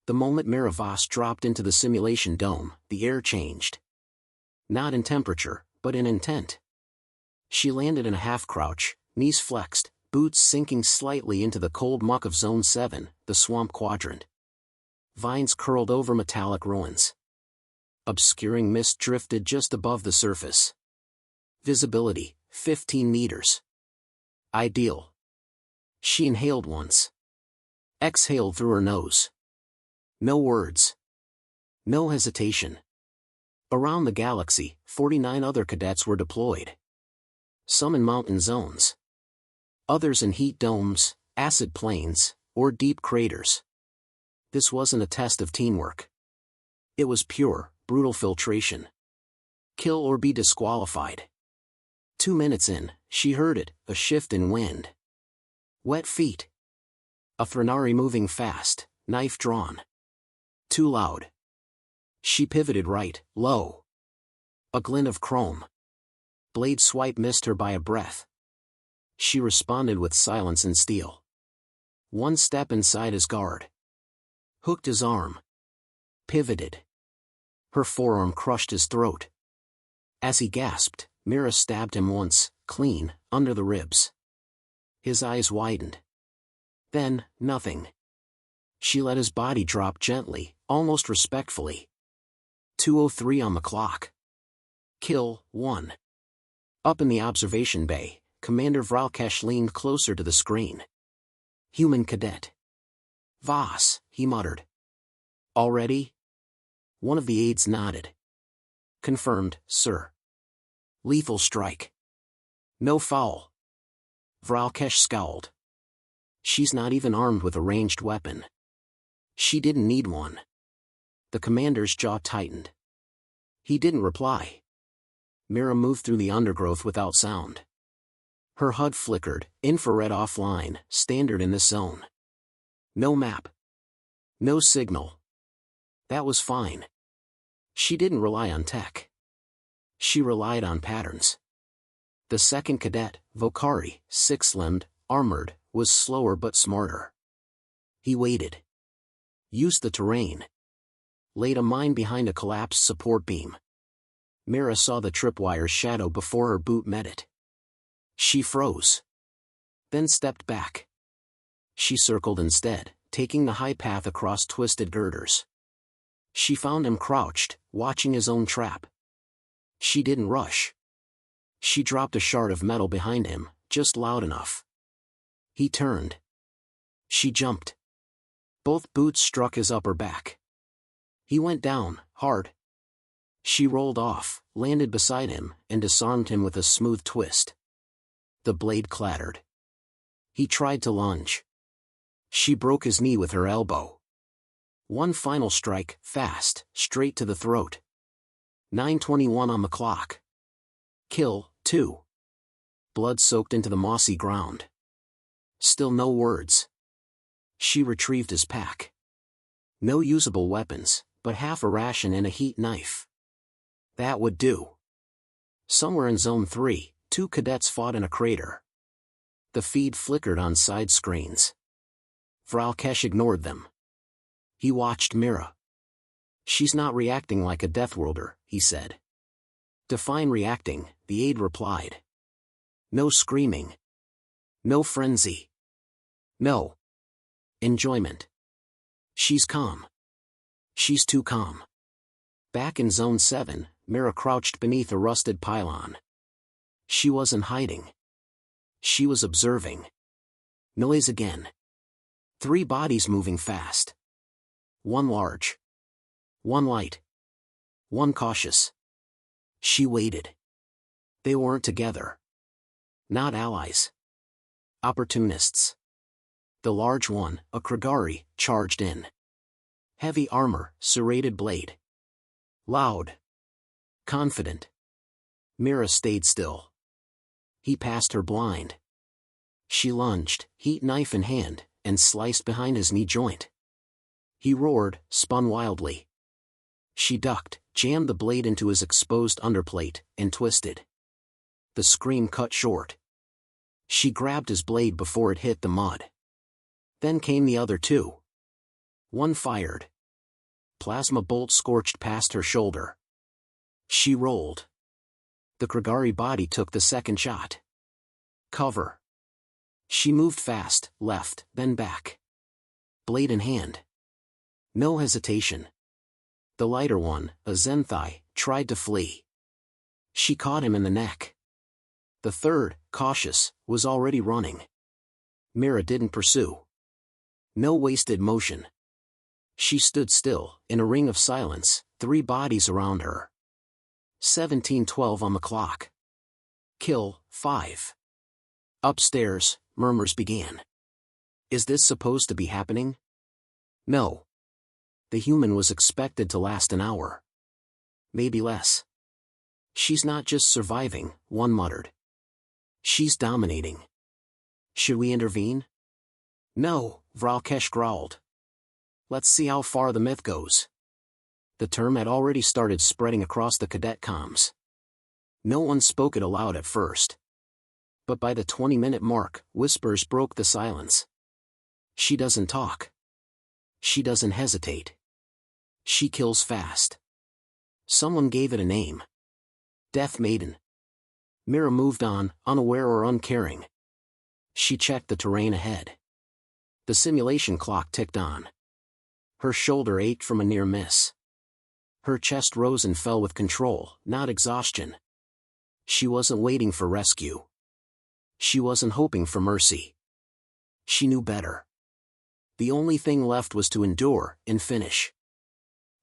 The moment Mira Voss dropped into the simulation dome, the air changed. Not in temperature, but in intent. She landed in a half-crouch, knees flexed, boots sinking slightly into the cold muck of Zone 7, the swamp quadrant. Vines curled over metallic ruins. Obscuring mist drifted just above the surface. Visibility, 15 meters. Ideal. She inhaled once. Exhaled through her nose. No words. No hesitation. Around the galaxy, 49 other cadets were deployed. Some in mountain zones. Others in heat domes, acid plains, or deep craters. This wasn't a test of teamwork. It was pure, brutal filtration. Kill or be disqualified. 2 minutes in, she heard it, a shift in wind. Wet feet. A Thranari moving fast, knife drawn. Too loud. She pivoted right, low. A glint of chrome. Blade swipe missed her by a breath. She responded with silence and steel. One step inside his guard. Hooked his arm. Pivoted. Her forearm crushed his throat. As he gasped, Mira stabbed him once, clean, under the ribs. His eyes widened. Then, nothing. She let his body drop gently, almost respectfully. 2:03 on the clock. Kill 1. Up in the observation bay, Commander Vralkesh leaned closer to the screen. Human cadet. Voss, he muttered. Already? One of the aides nodded. Confirmed, sir. Lethal strike. No foul. Vralkesh scowled. She's not even armed with a ranged weapon. She didn't need one. The commander's jaw tightened. He didn't reply. Mira moved through the undergrowth without sound. Her HUD flickered, infrared offline, standard in this zone. No map. No signal. That was fine. She didn't rely on tech. She relied on patterns. The second cadet, Vokari, six-limbed, armored, was slower but smarter. He waited. Used the terrain. Laid a mine behind a collapsed support beam. Mira saw the tripwire's shadow before her boot met it. She froze. Then stepped back. She circled instead, taking the high path across twisted girders. She found him crouched, watching his own trap. She didn't rush. She dropped a shard of metal behind him, just loud enough. He turned. She jumped. Both boots struck his upper back. He went down, hard. She rolled off, landed beside him, and disarmed him with a smooth twist. The blade clattered. He tried to lunge. She broke his knee with her elbow. One final strike, fast, straight to the throat. 9:21 on the clock. Kill 2. Blood soaked into the mossy ground. Still no words. She retrieved his pack. No usable weapons, but half a ration and a heat knife. That would do. Somewhere in Zone 3, 2 cadets fought in a crater. The feed flickered on side screens. Vralkesh ignored them. He watched Mira. She's not reacting like a Deathworlder, he said. Define reacting, the aide replied. No screaming. No frenzy. No. Enjoyment. She's calm. She's too calm. Back in Zone 7, Mira crouched beneath a rusted pylon. She wasn't hiding. She was observing. Noise again. 3 bodies moving fast. One large. One light. One cautious. She waited. They weren't together. Not allies. Opportunists. The large one, a Kragari, charged in. Heavy armor, serrated blade. Loud. Confident. Mira stayed still. He passed her blind. She lunged, heat knife in hand, and sliced behind his knee joint. He roared, spun wildly. She ducked, jammed the blade into his exposed underplate, and twisted. The scream cut short. She grabbed his blade before it hit the mud. Then came the other 2. One fired, Plasma bolt scorched past her shoulder. She rolled. The Kragari body took the second shot. Cover. She moved fast, left, then back. Blade in hand. No hesitation. The lighter one, a Zenthai, tried to flee. She caught him in the neck. The third, cautious, was already running. Mira didn't pursue. No wasted motion. She stood still, in a ring of silence, 3 bodies around her. 17:12 on the clock. Kill, 5. Upstairs, murmurs began. Is this supposed to be happening? No. The human was expected to last an hour. Maybe less. She's not just surviving, one muttered. She's dominating. Should we intervene? No, Vralkesh growled. Let's see how far the myth goes. The term had already started spreading across the cadet comms. No one spoke it aloud at first. But by the 20-minute mark, whispers broke the silence. She doesn't talk. She doesn't hesitate. She kills fast. Someone gave it a name. Death Maiden. Mira moved on, unaware or uncaring. She checked the terrain ahead. The simulation clock ticked on. Her shoulder ached from a near miss. Her chest rose and fell with control, not exhaustion. She wasn't waiting for rescue. She wasn't hoping for mercy. She knew better. The only thing left was to endure and finish.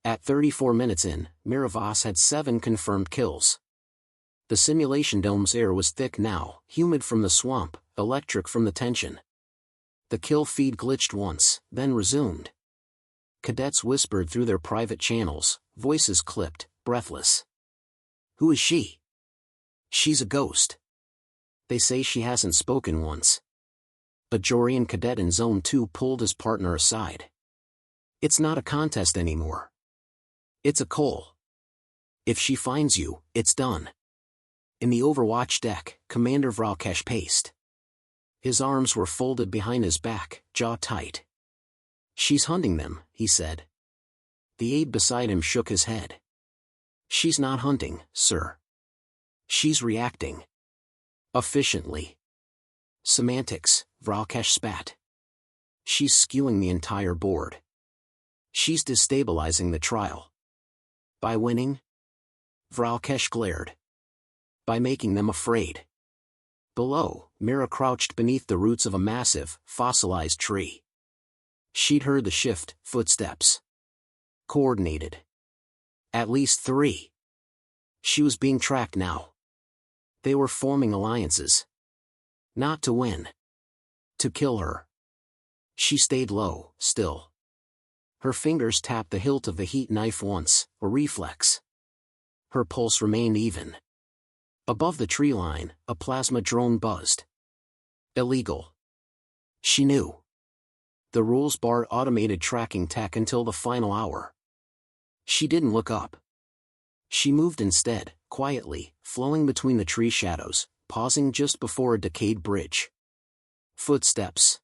At 34 minutes in, Mira Voss had 7 confirmed kills. The simulation dome's air was thick now, humid from the swamp, electric from the tension. The kill feed glitched once, then resumed. Cadets whispered through their private channels, voices clipped, breathless. Who is she? She's a ghost. They say she hasn't spoken once. Bajorian cadet in Zone 2 pulled his partner aside. It's not a contest anymore. It's a call. If she finds you, it's done. In the Overwatch deck, Commander Vralkesh paced. His arms were folded behind his back, jaw tight. She's hunting them, he said. The aide beside him shook his head. She's not hunting, sir. She's reacting. Efficiently. Semantics, Vralkesh spat. She's skewing the entire board. She's destabilizing the trial. By winning? Vralkesh glared. By making them afraid. Below, Mira crouched beneath the roots of a massive, fossilized tree. She'd heard the shift, footsteps. Coordinated. At least 3. She was being tracked now. They were forming alliances. Not to win. To kill her. She stayed low, still. Her fingers tapped the hilt of the heat knife once, a reflex. Her pulse remained even. Above the tree line, a plasma drone buzzed. Illegal. She knew. The rules barred automated tracking tech until the final hour. She didn't look up. She moved instead, quietly, flowing between the tree shadows, pausing just before a decayed bridge. Footsteps.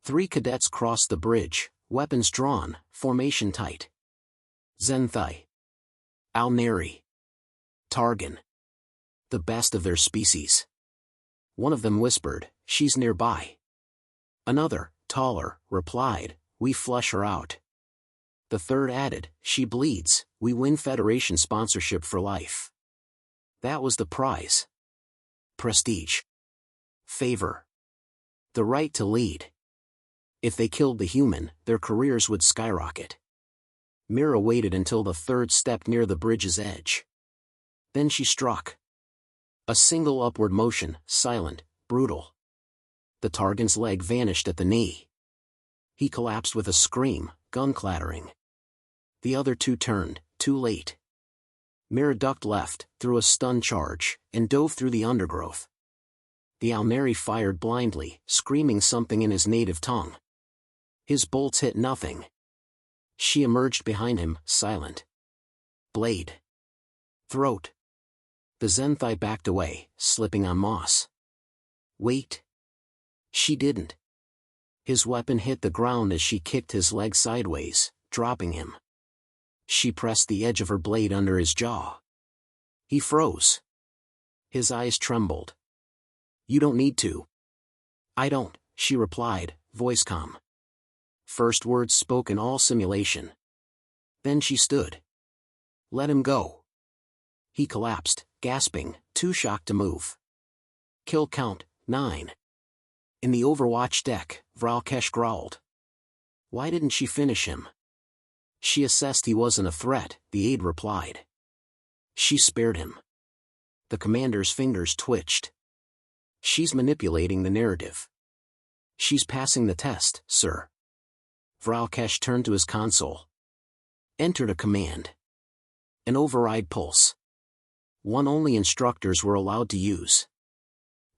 3 cadets crossed the bridge, weapons drawn, formation tight. Zenthai. Alneri. Targan. The best of their species. One of them whispered, "She's nearby." Another, taller, replied, "We flush her out." The third added, "She bleeds, we win Federation sponsorship for life." That was the prize. Prestige. Favor. The right to lead. If they killed the human, their careers would skyrocket. Mira waited until the third stepped near the bridge's edge. Then she struck. A single upward motion, silent, brutal. The Targan's leg vanished at the knee. He collapsed with a scream, gun clattering. The other 2 turned, too late. Mira ducked left, threw a stun charge, and dove through the undergrowth. The Alneri fired blindly, screaming something in his native tongue. His bolts hit nothing. She emerged behind him, silent. Blade. Throat. The Zenthai backed away, slipping on moss. Wait. She didn't. His weapon hit the ground as she kicked his leg sideways, dropping him. She pressed the edge of her blade under his jaw. He froze. His eyes trembled. "You don't need to." "I don't," she replied, voice calm. First words spoke in all simulation. Then she stood. "Let him go." He collapsed, gasping, too shocked to move. Kill count, 9. In the Overwatch deck, Vralkesh growled. Why didn't she finish him? She assessed he wasn't a threat, the aide replied. She spared him. The commander's fingers twitched. She's manipulating the narrative. She's passing the test, sir. Vralkesh turned to his console. Entered a command. An override pulse. One only instructors were allowed to use.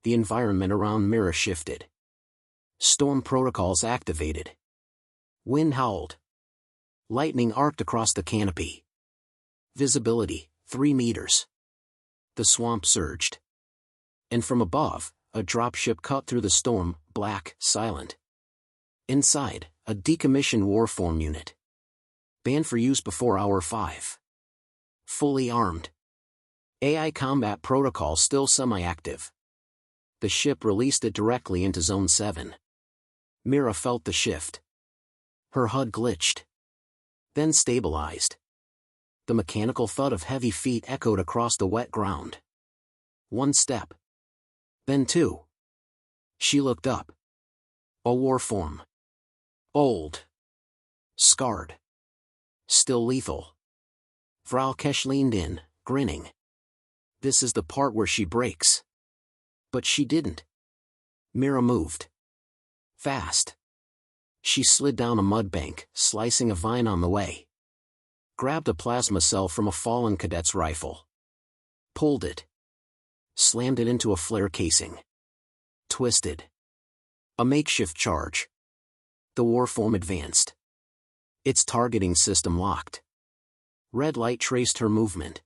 The environment around Mira shifted. Storm protocols activated. Wind howled. Lightning arced across the canopy. Visibility, 3 meters. The swamp surged. And from above, a dropship cut through the storm, black, silent. Inside, a decommissioned warform unit. Banned for use before Hour 5. Fully armed. AI combat protocol still semi-active. The ship released it directly into Zone 7. Mira felt the shift. Her HUD glitched. Then stabilized. The mechanical thud of heavy feet echoed across the wet ground. 1 step. Then 2. She looked up. A warform. Old. Scarred. Still lethal. Vralkesh leaned in, grinning. This is the part where she breaks. But she didn't. Mira moved. Fast. She slid down a mud bank, slicing a vine on the way. Grabbed a plasma cell from a fallen cadet's rifle. Pulled it. Slammed it into a flare casing. Twisted. A makeshift charge. The warform advanced. Its targeting system locked. Red light traced her movement.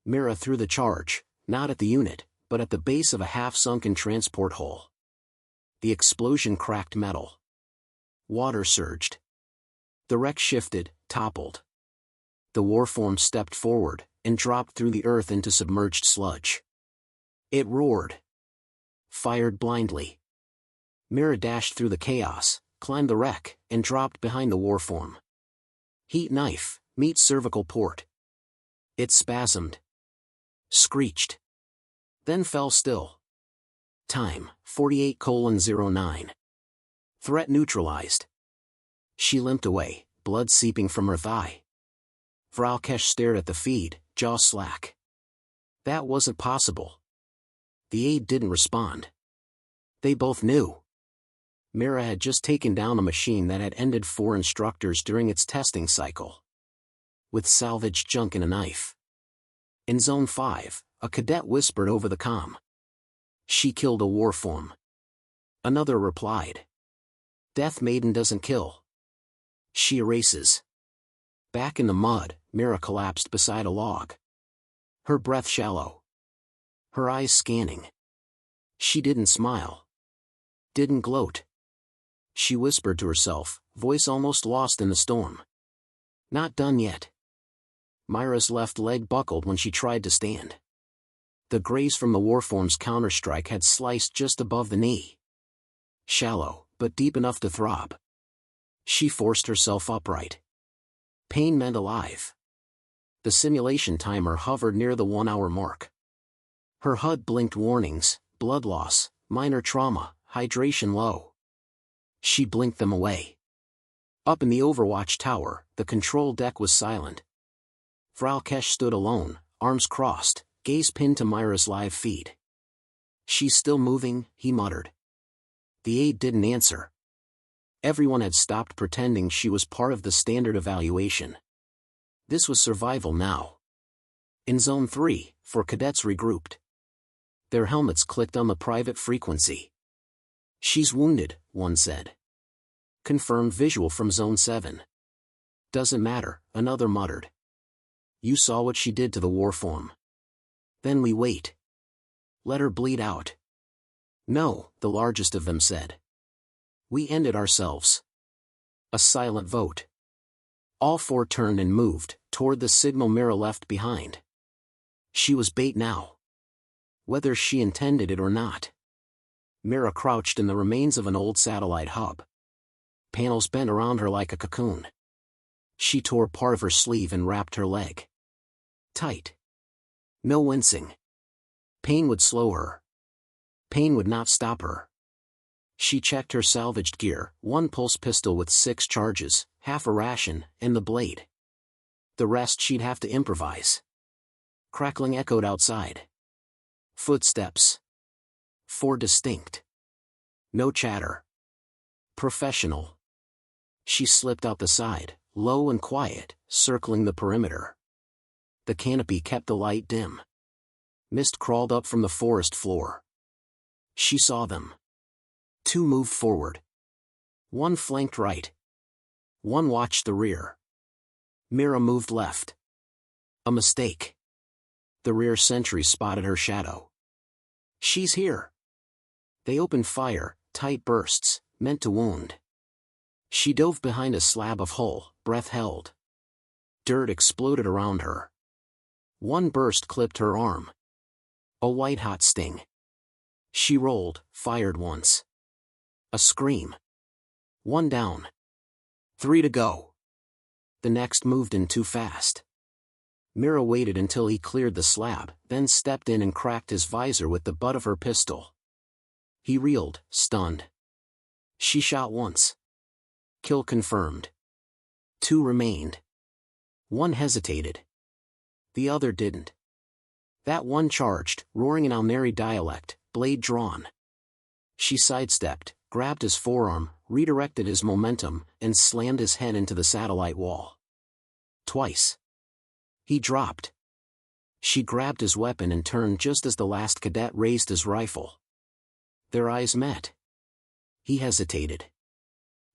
Mira threw the charge, not at the unit, but at the base of a half-sunken transport hole. The explosion cracked metal. Water surged. The wreck shifted, toppled. The warform stepped forward, and dropped through the earth into submerged sludge. It roared. Fired blindly. Mira dashed through the chaos, climbed the wreck, and dropped behind the warform. Heat knife, meet cervical port. It spasmed. Screeched. Then fell still. Time, 48:09. Threat neutralized. She limped away, blood seeping from her thigh. Vralkesh stared at the feed, jaw slack. That wasn't possible. The aide didn't respond. They both knew. Mira had just taken down a machine that had ended 4 instructors during its testing cycle. With salvaged junk and a knife. In Zone 5, a cadet whispered over the comm. She killed a warform. Another replied. Death Maiden doesn't kill. She erases. Back in the mud, Mira collapsed beside a log. Her breath shallow. Her eyes scanning. She didn't smile. Didn't gloat. She whispered to herself, voice almost lost in the storm. Not done yet. Mira's left leg buckled when she tried to stand. The graze from the warform's counterstrike had sliced just above the knee. Shallow, but deep enough to throb. She forced herself upright. Pain meant alive. The simulation timer hovered near the 1-hour mark. Her HUD blinked warnings, blood loss, minor trauma, hydration low. She blinked them away. Up in the Overwatch tower, the control deck was silent. Vralkesh stood alone, arms crossed, gaze pinned to Mira's live feed. She's still moving, he muttered. The aide didn't answer. Everyone had stopped pretending she was part of the standard evaluation. This was survival now. In Zone 3, 4 cadets regrouped. Their helmets clicked on the private frequency. She's wounded, one said. Confirmed visual from Zone 7. Doesn't matter, another muttered. You saw what she did to the warform. Then we wait. Let her bleed out. No, the largest of them said. We end it ourselves. A silent vote. All four turned and moved toward the signal Mira left behind. She was bait now. Whether she intended it or not. Mira crouched in the remains of an old satellite hub. Panels bent around her like a cocoon. She tore part of her sleeve and wrapped her leg tight. No wincing. Pain would slow her. Pain would not stop her. She checked her salvaged gear, one pulse pistol with 6 charges, half a ration, and the blade. The rest she'd have to improvise. Crackling echoed outside. Footsteps. 4 distinct. No chatter. Professional. She slipped out the side, low and quiet, circling the perimeter. The canopy kept the light dim. Mist crawled up from the forest floor. She saw them. 2 moved forward. 1 flanked right. 1 watched the rear. Mira moved left. A mistake. The rear sentry spotted her shadow. She's here. They opened fire, tight bursts, meant to wound. She dove behind a slab of hull, breath held. Dirt exploded around her. 1 burst clipped her arm. A white-hot sting. She rolled, fired once. A scream. 1 down. 3 to go. The next moved in too fast. Mira waited until he cleared the slab, then stepped in and cracked his visor with the butt of her pistol. He reeled, stunned. She shot once. Kill confirmed. 2 remained. 1 hesitated. The other didn't. That one charged, roaring in Alneri dialect, blade drawn. She sidestepped, grabbed his forearm, redirected his momentum, and slammed his head into the satellite wall. Twice. He dropped. She grabbed his weapon and turned just as the last cadet raised his rifle. Their eyes met. He hesitated.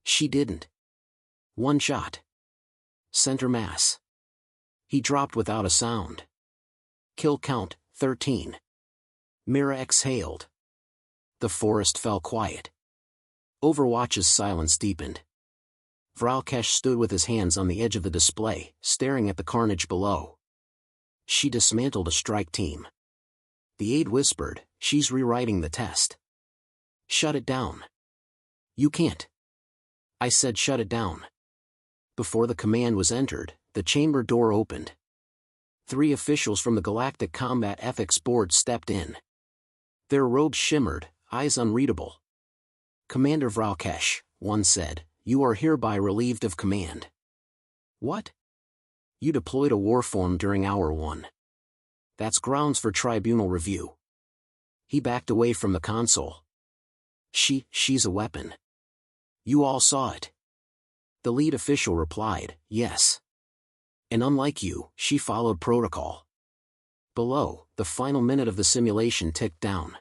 She didn't. 1 shot. Center mass. He dropped without a sound. Kill count, 13. Mira exhaled. The forest fell quiet. Overwatch's silence deepened. Vralkesh stood with his hands on the edge of the display, staring at the carnage below. She dismantled a strike team. The aide whispered, "She's rewriting the test." "Shut it down." "You can't." I said shut it down. Before the command was entered, the chamber door opened. 3 officials from the Galactic Combat Ethics Board stepped in. Their robes shimmered, eyes unreadable. "Commander Vralkesh," one said, "you are hereby relieved of command." "What?" "You deployed a war form during Hour 1. That's grounds for tribunal review." He backed away from the console. She's a weapon." "You all saw it." The lead official replied, "Yes. And unlike you, she followed protocol." Below, the final minute of the simulation ticked down.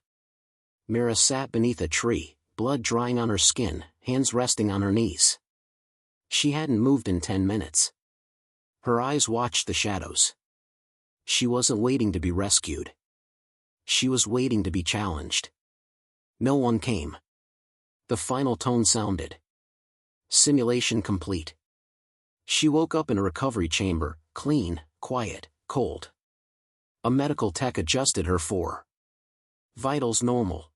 Mira sat beneath a tree, blood drying on her skin, hands resting on her knees. She hadn't moved in 10 minutes. Her eyes watched the shadows. She wasn't waiting to be rescued. She was waiting to be challenged. No one came. The final tone sounded. Simulation complete. She woke up in a recovery chamber, clean, quiet, cold. A medical tech adjusted her for vitals normal.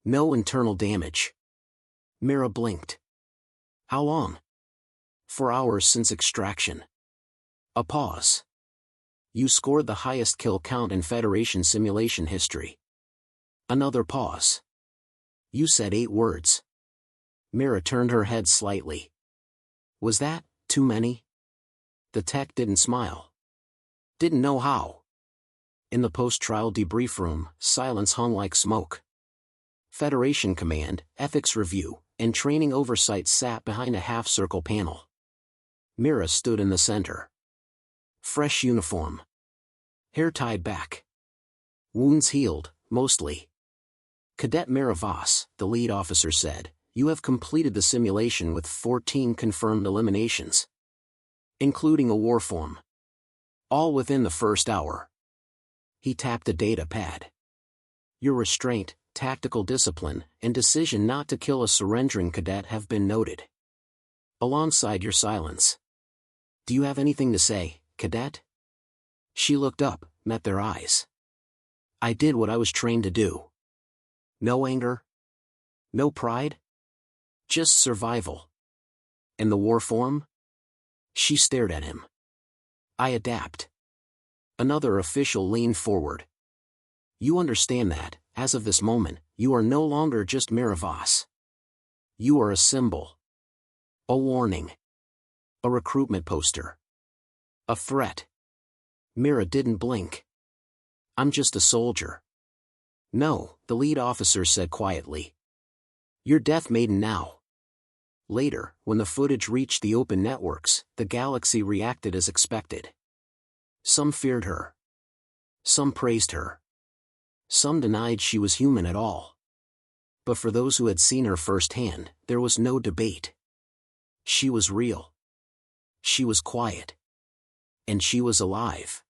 No internal damage. Mira blinked. How long? 4 hours since extraction. A pause. You scored the highest kill count in Federation simulation history. Another pause. You said 8 words. Mira turned her head slightly. Was that too many? The tech didn't smile. Didn't know how. In the post-trial debrief room, silence hung like smoke. Federation Command, Ethics Review, and Training Oversight sat behind a half-circle panel. Mira stood in the center. Fresh uniform. Hair tied back. Wounds healed, mostly. Cadet Mira Voss, the lead officer said, "You have completed the simulation with 14 confirmed eliminations. Including a war form. All within the first hour." He tapped a data pad. Your restraint, tactical discipline, and decision not to kill a surrendering cadet have been noted. Alongside your silence. Do you have anything to say, Cadet? She looked up, met their eyes. I did what I was trained to do. No anger? No pride? Just survival. And the war form? She stared at him. I adapt. Another official leaned forward. You understand that, as of this moment, you are no longer just Mira Voss. You are a symbol. A warning. A recruitment poster. A threat. Mira didn't blink. I'm just a soldier. No, the lead officer said quietly. You're Death Maiden now. Later, when the footage reached the open networks, the galaxy reacted as expected. Some feared her. Some praised her. Some denied she was human at all. But for those who had seen her firsthand, there was no debate. She was real. She was quiet. And she was alive.